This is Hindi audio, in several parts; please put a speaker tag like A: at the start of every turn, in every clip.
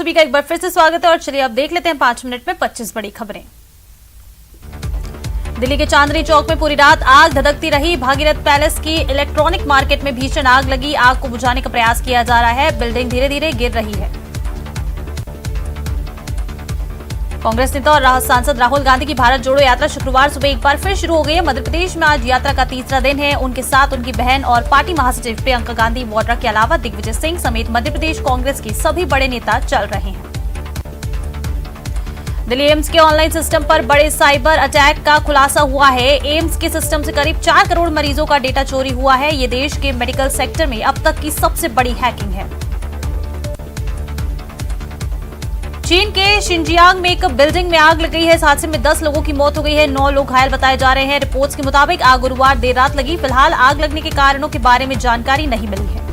A: सभी का एक बार फिर से स्वागत है और चलिए अब देख लेते हैं 5 मिनट में 25 बड़ी खबरें। दिल्ली के चांदनी चौक में पूरी रात आग धधकती रही। भागीरथ पैलेस की इलेक्ट्रॉनिक मार्केट में भीषण आग लगी। आग को बुझाने का प्रयास किया जा रहा है। बिल्डिंग धीरे धीरे गिर रही है। कांग्रेस नेता और सांसद राहुल गांधी की भारत जोड़ो यात्रा शुक्रवार सुबह एक बार फिर शुरू हो गई है। मध्य प्रदेश में आज यात्रा का तीसरा दिन है। उनके साथ उनकी बहन और पार्टी महासचिव प्रियंका गांधी वाड्रा के अलावा दिग्विजय सिंह समेत मध्य प्रदेश कांग्रेस के सभी बड़े नेता चल रहे हैं। दिल्ली एम्स के ऑनलाइन सिस्टम पर बड़े साइबर अटैक का खुलासा हुआ है। एम्स के सिस्टम से करीब 4 करोड़ मरीजों का डेटा चोरी हुआ है। ये देश के मेडिकल सेक्टर में अब तक की सबसे बड़ी हैकिंग है। चीन के शिनजियांग में एक बिल्डिंग में आग लग गई है। इस हादसे में 10 लोगों की मौत हो गई है। 9 लोग घायल बताए जा रहे हैं। रिपोर्ट्स के मुताबिक आग गुरुवार देर रात लगी। फिलहाल आग लगने के कारणों के बारे में जानकारी नहीं मिली है।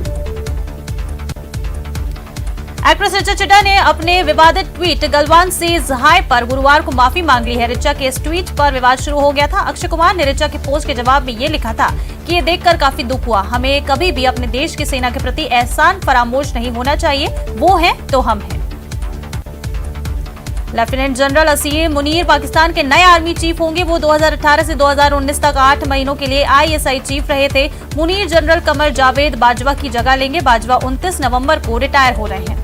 A: एक्ट्रेस ऋचा चड्ढा ने अपने विवादित ट्वीट गलवान से जहाय पर गुरुवार को माफी मांग ली है। ऋचा के इस ट्वीट पर विवाद शुरू हो गया था। अक्षय कुमार ने ऋचा के पोस्ट के जवाब में ये लिखा था कि ये देखकर काफी दुख हुआ। हमें कभी भी अपने देश की सेना के प्रति एहसान फरामोश नहीं होना चाहिए। वो है तो हम हैं। लेफ्टिनेंट जनरल असीम मुनीर पाकिस्तान के नए आर्मी चीफ होंगे। वो 2018 से 2019 तक 8 महीनों के लिए आईएसआई चीफ रहे थे। मुनीर जनरल कमर जावेद बाजवा की जगह लेंगे। बाजवा 29 नवंबर को रिटायर हो रहे हैं।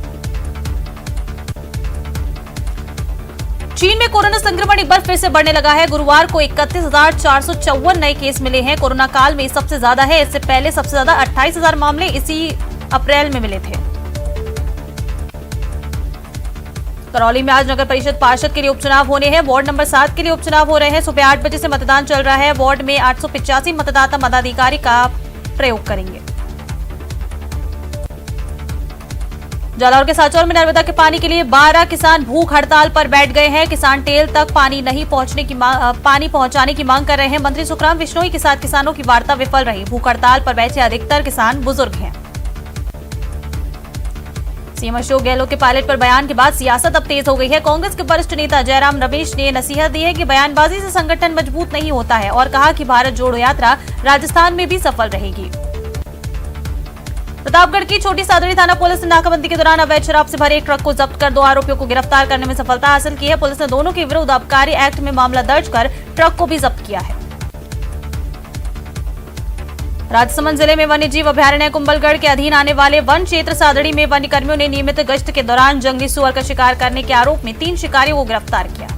A: चीन में कोरोना संक्रमण एक बार फिर से बढ़ने लगा है। गुरुवार को 31,454 नए केस मिले हैं। कोरोना काल में सबसे ज्यादा है। इससे पहले सबसे ज्यादा 28,000 मामले इसी अप्रैल में मिले थे। करौली में आज नगर परिषद पार्षद के लिए उपचुनाव होने हैं। वार्ड नंबर 7 के लिए उपचुनाव हो रहे हैं। सुबह 8 बजे से मतदान चल रहा है। वार्ड में 885 मतदाता मताधिकारी का प्रयोग करेंगे। जालौर के सांचौर में नर्मदा के पानी के लिए 12 किसान भूख हड़ताल पर बैठ गए हैं। किसान टेल तक पानी पहुंचाने की मांग कर रहे हैं। मंत्री सुखराम बिश्नोई के साथ किसानों की वार्ता विफल रही। भूख हड़ताल पर बैठे अधिकतर किसान बुजुर्ग हैं। सीएम अशोक गहलोत के पायलट पर बयान के बाद सियासत अब तेज हो गई है। कांग्रेस के वरिष्ठ नेता जयराम रमेश ने नसीहत दी है कि बयानबाजी से संगठन मजबूत नहीं होता है और कहा कि भारत जोड़ो यात्रा राजस्थान में भी सफल रहेगी। प्रतापगढ़ की छोटी सादड़ी थाना पुलिस ने नाकाबंदी के दौरान अवैध शराब से भरे एक ट्रक को जब्त कर 2 आरोपियों को गिरफ्तार करने में सफलता हासिल की है। पुलिस ने दोनों के विरुद्ध आबकारी एक्ट में मामला दर्ज कर ट्रक को भी जब्त किया है। राजसमंद जिले में वन्यजीव अभयारण्य कुंभलगढ़ के अधीन आने वाले वन क्षेत्र सादड़ी में वन्यकर्मियों ने नियमित गश्त के दौरान जंगली सुअर का शिकार करने के आरोप में 3 शिकारियों को गिरफ्तार किया।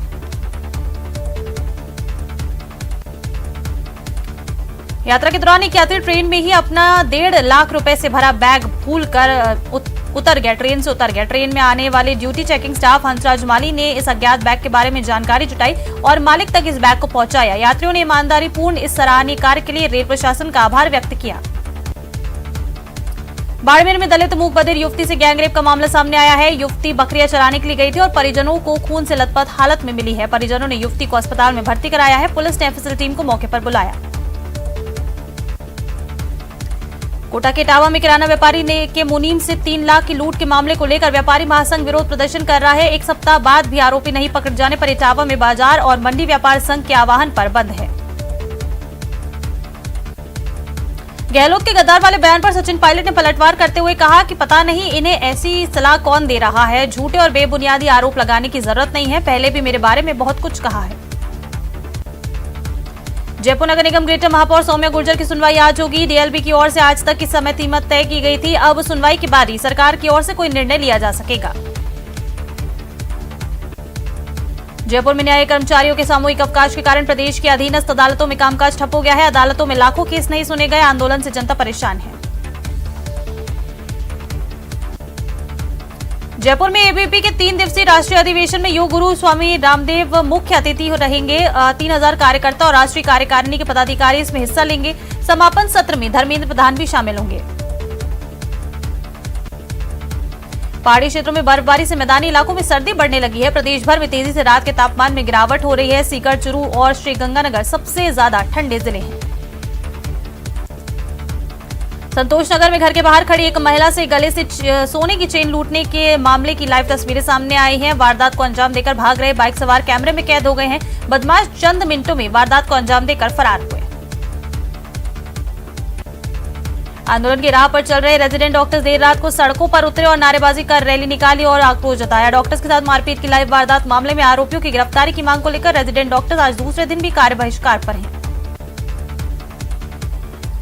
A: यात्रा के दौरान एक यात्री ट्रेन में ही अपना 1.5 लाख रुपए से भरा बैग भूलकर उतर गया। ट्रेन से उतर गया। ट्रेन में आने वाले ड्यूटी चेकिंग स्टाफ हंसराज माली ने इस अज्ञात बैग के बारे में जानकारी जुटाई और मालिक तक इस बैग को पहुंचाया। यात्रियों ने ईमानदारी पूर्ण इस सराहनीय कार्य के लिए रेल प्रशासन का आभार व्यक्त किया। बाड़मेर में दलित मूक बधिर युवती से गैंगरेप का मामला सामने आया है। युवती बकरियां चराने के लिए गई थी और परिजनों को खून से लथपथ हालत में मिली है। परिजनों ने युवती को अस्पताल में भर्ती कराया है। पुलिस ने एफएसएल टीम को मौके पर बुलाया। कोटा के इटावा में किराना व्यापारी ने के मुनीम से 3 लाख की लूट के मामले को लेकर व्यापारी महासंघ विरोध प्रदर्शन कर रहा है। एक सप्ताह बाद भी आरोपी नहीं पकड़ जाने पर इटावा में बाजार और मंडी व्यापार संघ के आह्वान पर बंद है। गहलोत के गद्दार वाले बयान पर सचिन पायलट ने पलटवार करते हुए कहा कि पता नहीं इन्हें ऐसी सलाह कौन दे रहा है। झूठे और बेबुनियादी आरोप लगाने की जरूरत नहीं है। पहले भी मेरे बारे में बहुत कुछ कहा है। जयपुर नगर निगम ग्रेटर महापौर सौम्या गुर्जर की सुनवाई आज होगी। डीएलबी की ओर से आज तक की समय सीमा तय की गई थी। अब सुनवाई के बाद ही सरकार की ओर से कोई निर्णय लिया जा सकेगा। जयपुर में न्यायिक कर्मचारियों के सामूहिक अवकाश के कारण प्रदेश की अधीनस्थ अदालतों में कामकाज ठप हो गया है। अदालतों में लाखों केस नहीं सुने गए। आंदोलन से जनता परेशान है। जयपुर में एबीपी के 3 दिवसीय राष्ट्रीय अधिवेशन में योग गुरु स्वामी रामदेव मुख्य अतिथि रहेंगे। 3000 कार्यकर्ता और राष्ट्रीय कार्यकारिणी के पदाधिकारी इसमें हिस्सा लेंगे। समापन सत्र में धर्मेंद्र प्रधान भी शामिल होंगे। पहाड़ी क्षेत्रों में बर्फबारी से मैदानी इलाकों में सर्दी बढ़ने लगी है। प्रदेश भर में तेजी से रात के तापमान में गिरावट हो रही है। सीकर, चुरू और श्रीगंगानगर सबसे ज्यादा ठंडे जिले हैं। संतोषनगर में घर के बाहर खड़ी एक महिला से गले से सोने की चेन लूटने के मामले की लाइव तस्वीरें सामने आई हैं। वारदात को अंजाम देकर भाग रहे बाइक सवार कैमरे में कैद हो गए हैं। बदमाश चंद मिनटों में वारदात को अंजाम देकर फरार हुए। आंदोलन की राह पर चल रहे रेजिडेंट डॉक्टर्स देर रात को सड़कों पर उतरे और नारेबाजी कर रैली निकाली और आक्रोश जताया। डॉक्टर्स के साथ मारपीट की लाइव वारदात मामले में आरोपियों की गिरफ्तारी की मांग को लेकर रेजिडेंट डॉक्टर्स आज दूसरे दिन भी कार्य बहिष्कार पर हैं।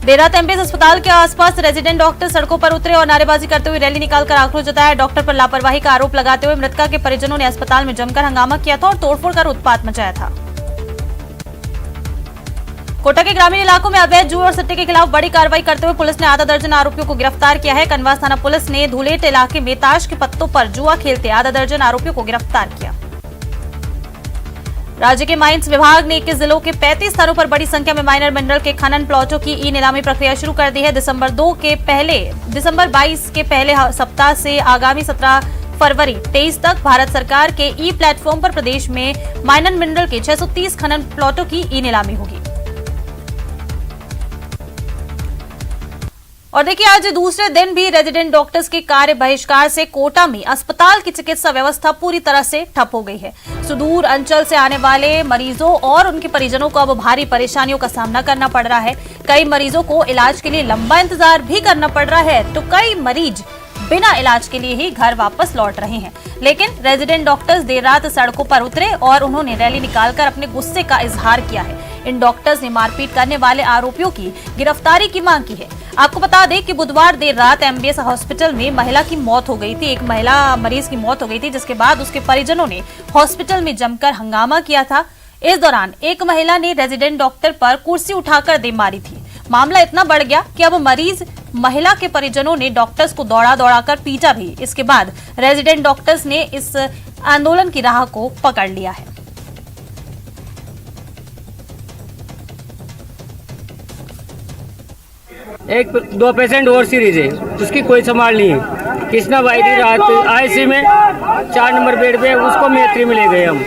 A: देर रात एमबीएस अस्पताल के आसपास रेजिडेंट डॉक्टर सड़कों पर उतरे और नारेबाजी करते हुए रैली निकालकर आक्रोश जताया। डॉक्टर पर लापरवाही का आरोप लगाते हुए मृतका के परिजनों ने अस्पताल में जमकर हंगामा किया था और तोड़फोड़ कर उत्पात मचाया था। कोटा के ग्रामीण इलाकों में अवैध जुए और सट्टे के खिलाफ बड़ी कार्रवाई करते हुए पुलिस ने आधा दर्जन आरोपियों को गिरफ्तार किया है। कनवास थाना पुलिस ने धुलेट इलाके में ताश के पत्तों पर जुआ खेलते आधा दर्जन आरोपियों को गिरफ्तार किया। राज्य के माइंस विभाग ने 21 जिलों के 35 स्थानों पर बड़ी संख्या में माइनर मिनरल के खनन प्लॉटों की ई नीलामी प्रक्रिया शुरू कर दी है। दिसंबर 22 के पहले सप्ताह से आगामी 17 फरवरी 23 तक भारत सरकार के ई प्लेटफॉर्म पर प्रदेश में माइनर मिनरल के 630 खनन प्लॉटों की ई नीलामी होगी। और देखिए, आज दूसरे दिन भी रेजिडेंट डॉक्टर्स के कार्य बहिष्कार से कोटा में अस्पताल की चिकित्सा व्यवस्था पूरी तरह से ठप हो गई है। सुदूर अंचल से आने वाले मरीजों और उनके परिजनों को अब भारी परेशानियों का सामना करना पड़ रहा है। कई मरीजों को इलाज के लिए लंबा इंतजार भी करना पड़ रहा है, तो कई मरीज बिना इलाज के लिए ही घर वापस लौट रहे हैं। लेकिन रेजिडेंट डॉक्टर्स देर रात सड़कों पर उतरे और उन्होंने रैली निकालकर अपने गुस्से का इजहार किया है। इन डॉक्टर्स ने मारपीट करने वाले आरोपियों की गिरफ्तारी की मांग की है। आपको बता दें कि बुधवार देर रात एमबीएस हॉस्पिटल में महिला की मौत हो गई थी। एक महिला मरीज की मौत हो गई थी, जिसके बाद उसके परिजनों ने हॉस्पिटल में जमकर हंगामा किया था। इस दौरान एक महिला ने रेजिडेंट डॉक्टर पर कुर्सी उठाकर दे मारी थी। मामला इतना बढ़ गया कि अब मरीज महिला के परिजनों ने डॉक्टर्स को दौड़ा कर पीटा भी। इसके बाद रेजिडेंट डॉक्टर्स ने इस आंदोलन की राह को पकड़ लिया है।
B: एक दो पेशेंट और सीरीज है, उसकी कोई संभाल नहीं है। कृष्णा भाई थी रात आईसी में 4 नंबर बेड पे, उसको मैत्री में ले गए हम,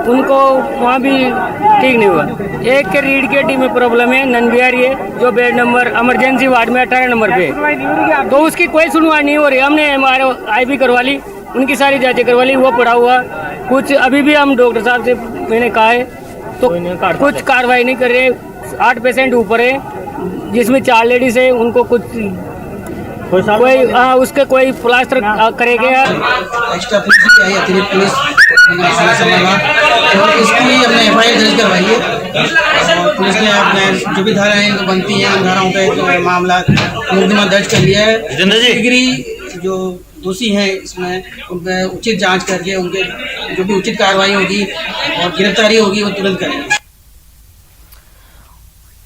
B: उनको वहाँ भी ठीक नहीं हुआ। एक के रीढ़ की हड्डी में प्रॉब्लम है, नन बिहारी है, जो बेड नंबर इमरजेंसी वार्ड में 18 नंबर पे, तो उसकी कोई सुनवाई नहीं हो रही। हमने MRI करवा ली, उनकी सारी जांचें करवा ली, वो पड़ा हुआ कुछ। अभी भी हम डॉक्टर साहब से मैंने कहा है तो कुछ कार्रवाई नहीं कर रहे। 8 पेशेंट ऊपर है, जिसमें 4 लेडीज है, उनको कुछ कोई उसके कोई प्लास्टर करेगा।
C: एक्स्ट्रा पुलिस भी आई, अतिरिक्त पुलिस और इसकी हमने FIR दर्ज करवाई है। पुलिस ने अपने जो भी धाराएं बनती हैं उन धाराओं पे मामला मुकदमा दर्ज कर लिया है। डिग्री जो दोषी हैं इसमें उन पर उचित जांच करके उनके जो भी उचित कार्रवाई होगी और गिरफ्तारी होगी वो तुरंत करेंगे।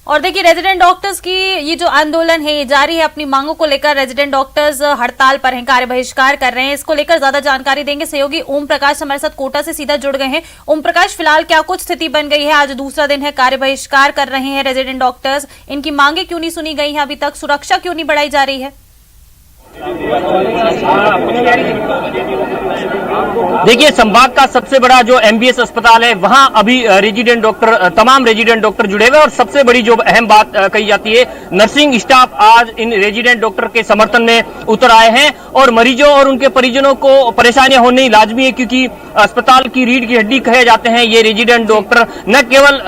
A: और देखिए, रेजिडेंट डॉक्टर्स की ये जो आंदोलन है ये जारी है। अपनी मांगों को लेकर रेजिडेंट डॉक्टर्स हड़ताल पर हैं, कार्य बहिष्कार कर रहे हैं। इसको लेकर ज्यादा जानकारी देंगे सहयोगी ओम प्रकाश हमारे साथ कोटा से सीधा जुड़ गए हैं। ओम प्रकाश, फिलहाल क्या कुछ स्थिति बन गई है? आज दूसरा दिन है, कार्य बहिष्कार कर रहे हैं रेजिडेंट डॉक्टर्स। इनकी मांगे क्यों नहीं सुनी गई हैं अभी तक? सुरक्षा क्यों नहीं बढ़ाई जा रही है?
D: देखिए, संभाग का सबसे बड़ा जो एमबीएस अस्पताल है वहां अभी रेजिडेंट डॉक्टर, तमाम रेजिडेंट डॉक्टर जुड़े हुए। और सबसे बड़ी जो अहम बात कही जाती है, नर्सिंग स्टाफ आज इन रेजिडेंट डॉक्टर के समर्थन में उतर आए हैं और मरीजों और उनके परिजनों को परेशानियां होनी लाजमी है, क्योंकि अस्पताल की रीढ़ की हड्डी कहे जाते हैं ये रेजिडेंट डॉक्टर। न केवल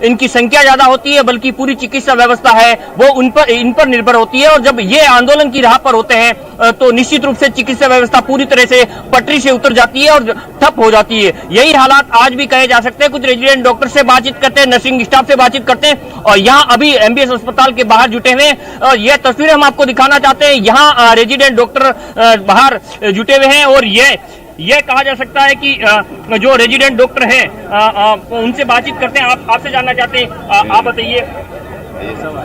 D: इनकी संख्या ज्यादा होती है बल्कि पूरी चिकित्सा व्यवस्था है वो इन पर निर्भर होती है। और जब ये आंदोलन की राह पर होते हैं तो निश्चित रूप से चिकित्सा व्यवस्था पूरी तरह से पटरी से उतर जाती है और ठप हो जाती है। यही हालात आज भी कहे जा सकते हैं। कुछ रेजिडेंट डॉक्टर से बातचीत करते हैं, नर्सिंग स्टाफ से बातचीत करते हैं और यहाँ अभी एमबीएस अस्पताल के बाहर जुटे हुए हैं। यह तस्वीरें हम आपको दिखाना चाहते हैं। यहाँ रेजिडेंट डॉक्टर बाहर जुटे हुए हैं और यह कहा जा सकता है कि जो रेजिडेंट डॉक्टर है उनसे बातचीत करते हैं। आपसे जानना चाहते हैं, आप बताइए।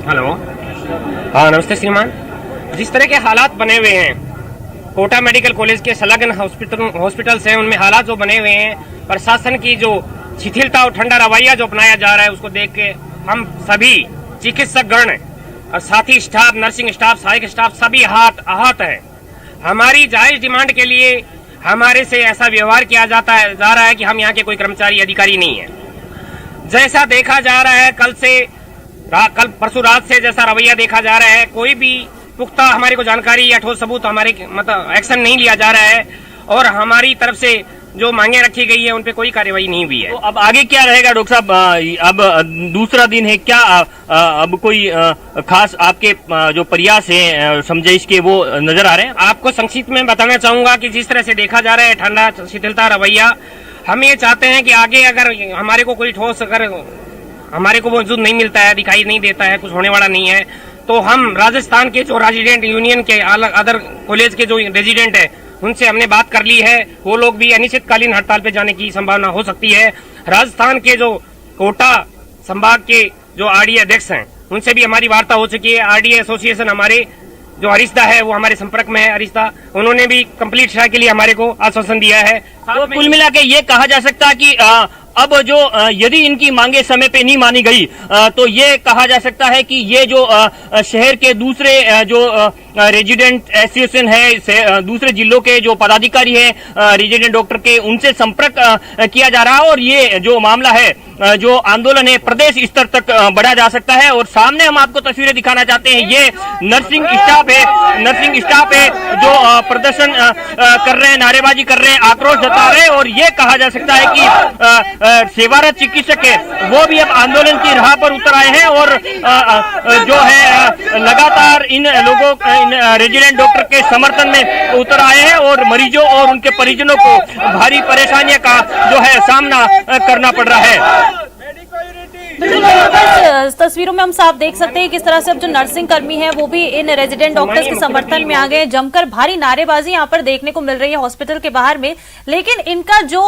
E: हेलो, हाँ नमस्ते श्रीमान। जिस तरह के हालात बने हुए हैं कोटा मेडिकल कॉलेज के संलग्न हॉस्पिटल्स हैं, उनमें हालात जो बने हुए हैं, प्रशासन की जो शिथिलता और ठंडा रवैया जो अपनाया जा रहा है, उसको देख के हम सभी चिकित्सक गण और साथी स्टाफ, नर्सिंग स्टाफ, सहायक स्टाफ सभी आहत है। हमारी जायज डिमांड के लिए हमारे से ऐसा व्यवहार किया जा रहा है कि हम यहाँ के कोई कर्मचारी अधिकारी नहीं है। जैसा देखा जा रहा है कल परसों रात से जैसा रवैया देखा जा रहा है, कोई भी पुख्ता हमारे को जानकारी या ठोस सबूत हमारे मतलब एक्शन नहीं लिया जा रहा है। और हमारी तरफ से जो मांगे रखी गई है उन पे कोई कार्रवाई नहीं हुई है।
D: तो अब आगे क्या रहेगा डॉक्टर साहब? अब दूसरा दिन है, क्या अब कोई खास आपके जो प्रयास है समझाइश के वो नजर आ रहे हैं?
E: आपको संक्षिप्त में बताना चाहूंगा कि जिस तरह से देखा जा रहा है ठंडा शिथिलता रवैया, हम ये चाहते हैं कि आगे अगर हमारे को कोई ठोस अगर हमारे को मौजूद नहीं मिलता है, दिखाई नहीं देता है, कुछ होने वाला नहीं है, तो हम राजस्थान के जो रेजिडेंट यूनियन के अलग अदर कॉलेज के जो रेजिडेंट है उनसे हमने बात कर ली है। वो लोग भी अनिश्चितकालीन हड़ताल पे जाने की संभावना हो सकती है। राजस्थान के जो कोटा संभाग के जो आरडीए अध्यक्ष हैं उनसे भी हमारी वार्ता हो चुकी है। आरडीए एसोसिएशन हमारे जो अरिस्ता है वो हमारे संपर्क में है। अरिस्ता उन्होंने भी कंप्लीट ट्राई के लिए हमारे को आश्वासन दिया है।
D: तो कुल मिला के ये कहा जा सकता है कि अब जो यदि इनकी मांगे समय पे नहीं मानी गई तो ये कहा जा सकता है कि ये जो शहर के दूसरे जो रेजिडेंट एसोसिएशन है, दूसरे जिलों के जो पदाधिकारी है रेजिडेंट डॉक्टर के, उनसे संपर्क किया जा रहा है और ये जो मामला है, जो आंदोलन है, प्रदेश स्तर तक बढ़ा जा सकता है। और सामने हम आपको तस्वीरें दिखाना चाहते हैं, ये नर्सिंग स्टाफ है जो प्रदर्शन कर रहे हैं, नारेबाजी कर रहे हैं, आक्रोश जता रहे हैं। और ये कहा जा सकता है कि सेवारत चिकित्सक है वो भी अब आंदोलन की राह पर उतर आए हैं और जो है लगातार इन लोगों इन रेजिडेंट डॉक्टर के समर्थन में उतर आए हैं और मरीजों और उनके परिजनों को भारी परेशानियों का जो है सामना करना पड़ रहा है।
A: इस तस्वीरों में हम साफ देख सकते हैं किस तरह से अब जो नर्सिंग कर्मी हैं वो भी इन रेजिडेंट डॉक्टर्स के समर्थन में आ गए। जमकर भारी नारेबाजी यहाँ पर देखने को मिल रही है हॉस्पिटल के बाहर में। लेकिन इनका जो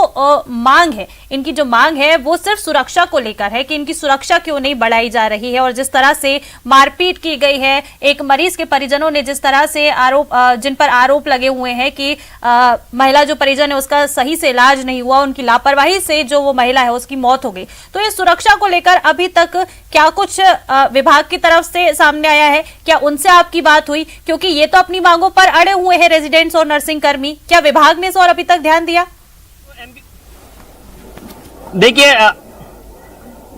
A: इनकी जो मांग है वो सिर्फ सुरक्षा को लेकर है कि इनकी सुरक्षा क्यों नहीं बढ़ाई जा रही है। और जिस तरह से मारपीट की गई है, एक मरीज के परिजनों ने जिस तरह से जिन पर आरोप लगे हुए हैं कि महिला जो परिजन है उसका सही से इलाज नहीं हुआ, उनकी लापरवाही से जो वो महिला है उसकी मौत हो गई। तो ये सुरक्षा को लेकर अभी तक क्या कुछ विभाग की तरफ से सामने आया है? क्या उनसे आपकी बात हुई? क्योंकि ये तो अपनी मांगों पर अड़े हुए हैं रेजिडेंट्स और नर्सिंग कर्मी। क्या विभाग ने इस और अभी तक ध्यान दिया?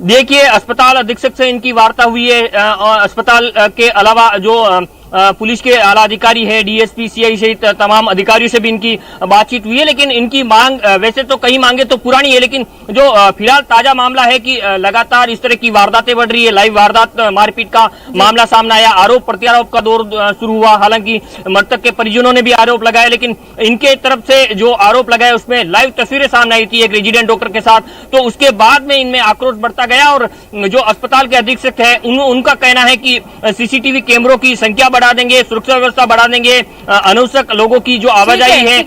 D: देखिए अस्पताल अधीक्षक से इनकी वार्ता हुई है और अस्पताल के अलावा जो पुलिस के आला अधिकारी है, डीएसपी, सीआई सहित तमाम अधिकारियों से भी इनकी बातचीत हुई है। लेकिन इनकी मांग, वैसे तो कई मांगे तो पुरानी है, लेकिन जो फिलहाल ताजा मामला है कि लगातार इस तरह की वारदातें बढ़ रही है। लाइव वारदात, मारपीट का मामला सामने आया, आरोप प्रत्यारोप का दौर शुरू हुआ। हालांकि मृतक के परिजनों ने भी आरोप लगाए, लेकिन इनके तरफ से जो आरोप लगाए उसमें लाइव तस्वीरें सामने आई थी एक रेजिडेंट डॉक्टर के साथ। तो उसके बाद में इनमें आक्रोश बढ़ता गया और जो अस्पताल के अधीक्षक है उनका कहना है कि सीसीटीवी कैमरों की संख्या बढ़ा देंगे, सुरक्षा व्यवस्था बढ़ा देंगे, अनावश्यक लोगों की जो आवाजाही है।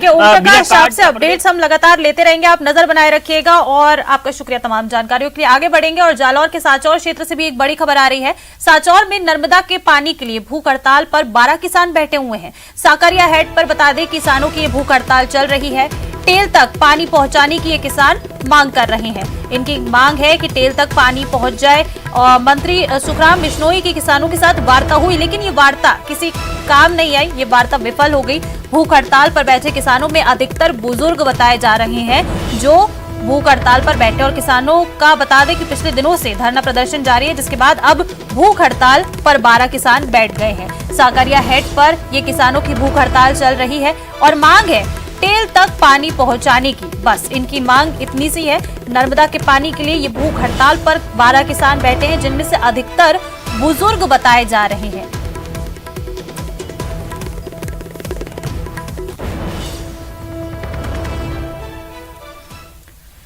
A: आपसे अपडेट्स हम लगातार लेते रहेंगे, आप नजर बनाए रखिएगा। और आपका शुक्रिया तमाम जानकारियों के लिए। आगे बढ़ेंगे और जालौर के सांचौर क्षेत्र से भी एक बड़ी खबर आ रही है। सांचौर में नर्मदा के पानी के लिए भूख हड़ताल पर 12 किसान बैठे हुए हैं। साकरिया हेड पर बता दें किसानों की भूख हड़ताल चल रही है। टेल तक पानी पहुंचाने की ये किसान मांग कर रहे हैं। इनकी मांग है कि टेल तक पानी पहुंच जाए। और मंत्री सुखराम बिश्नोई की किसानों के साथ वार्ता हुई, लेकिन ये वार्ता किसी काम नहीं आई, ये वार्ता विफल हो गई। भूख हड़ताल पर बैठे किसानों में अधिकतर बुजुर्ग बताए जा रहे हैं जो भूख हड़ताल पर बैठे। और किसानों का बता दें कि पिछले दिनों से धरना प्रदर्शन जारी है, जिसके बाद अब भूख हड़ताल पर 12 किसान बैठ गए हैं। साकरिया हेड पर ये किसानों की भूख हड़ताल चल रही है और मांग है टेल तक पानी पहुंचाने की। बस इनकी मांग इतनी सी है। नर्मदा के पानी के लिए ये भूख हड़ताल पर 12 किसान बैठे हैं, जिनमें से अधिकतर बुजुर्ग बताए जा रहे हैं।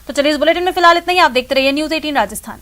A: तो चलिए इस बुलेटिन में फिलहाल इतना ही। आप देखते रहिए न्यूज़ 18 राजस्थान।